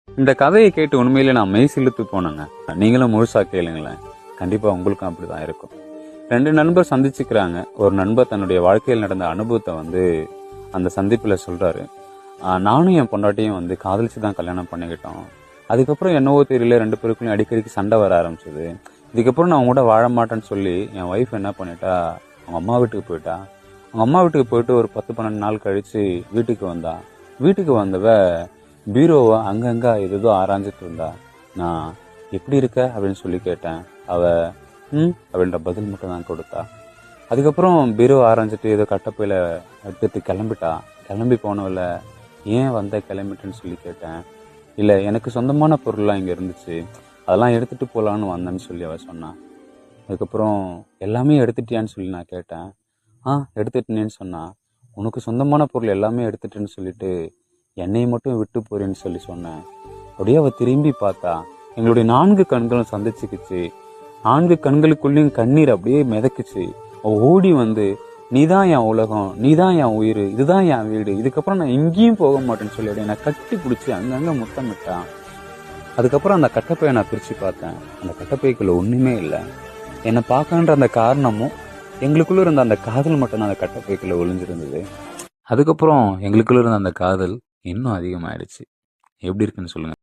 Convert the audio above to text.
இந்த கதையை கேட்டு உண்மையிலே நான் மெய் சிலுத்து போனேங்க. நீங்களும் முழுசா கேளுங்களேன், கண்டிப்பா உங்களுக்கும் அப்படிதான் இருக்கும். ரெண்டு நண்பர் சந்திச்சுக்கிறாங்க. ஒரு நண்பர் தன்னுடைய வாழ்க்கையில் நடந்த அனுபவத்தை அந்த சந்திப்புல சொல்றாரு. நானும் என் பொண்டாட்டியும் காதலிச்சு தான் கல்யாணம் பண்ணிக்கிட்டோம். அதுக்கப்புறம் என்னவோ தெரியல, ரெண்டு பேருக்குள்ளயும் அடிக்கடிக்கு சண்டை வர ஆரம்பிச்சது. இதுக்கப்புறம் நான் அவங்க கூட வாழ மாட்டேன்னு சொல்லி என் ஒய்ஃப் என்ன பண்ணிட்டா, அவங்க அம்மா வீட்டுக்கு போயிட்டா. அவங்க அம்மா வீட்டுக்கு போயிட்டு ஒரு 10-12 நாள் கழிச்சு வீட்டுக்கு வந்தா. வீட்டுக்கு வந்தவ பீரோவை அங்கங்க ஏதோ ஆராய்ஞ்சிட்டு இருந்தா. நான் எப்படி இருக்க அப்படின்னு சொல்லி கேட்டேன். அவ அப்படின்ற பதில் மட்டும் தான் கொடுத்தா. அதுக்கப்புறம் பீரோ ஆராய்ஞ்சிட்டு ஏதோ கட்டப்பையில எடுத்துட்டு கிளம்பிட்டா. கிளம்பி போனவள ஏன் கிளம்பிட்டேன்னு சொல்லி கேட்டேன். இல்லை, எனக்கு சொந்தமான பொருள்லாம் இங்கே இருந்துச்சு, அதெல்லாம் எடுத்துட்டு போகலான்னு வந்தேன்னு சொல்லி அவ சொன்னான். அதுக்கப்புறம் எல்லாமே எடுத்துட்டியான்னு சொல்லி நான் கேட்டேன். எடுத்துட்டேன்னு சொன்னா. உனக்கு சொந்தமான பொருள் எல்லாமே எடுத்துட்டேன்னு சொல்லிட்டு என்னை மட்டும் விட்டு போறேன்னு சொல்லி சொன்னேன். அப்படியே அவ திரும்பி பார்த்தா. எங்களுடைய 4 கண்களும் சந்திச்சுக்குச்சு. 4 கண்களுக்குள்ளேயும் கண்ணீர் அப்படியே மிதக்குச்சு. அவ ஓடி நீதான் என் உலகம், நீதான் என் உயிர், இதுதான் என் வீடு, இதுக்கப்புறம் நான் எங்கேயும் போக மாட்டேன்னு சொல்லி என்னை கட்டி பிடிச்சி அங்கங்க முத்தமிட்டான். அதுக்கப்புறம் அந்த கட்டப்பையை நான் பிரிச்சு பார்த்தேன். அந்த கட்டப்பைக்குள்ள ஒண்ணுமே இல்லை. என்னை பார்க்கன்ற அந்த காரணமும் எங்களுக்குள்ள இருந்த அந்த காதல் மட்டும் அந்த கட்டப்பைக்குள்ள ஒளிஞ்சிருந்தது. அதுக்கப்புறம் எங்களுக்குள்ள இருந்த அந்த காதல் இன்னும் அதிகமாயிடுச்சு. எப்படி இருக்குன்னு சொல்லுங்க.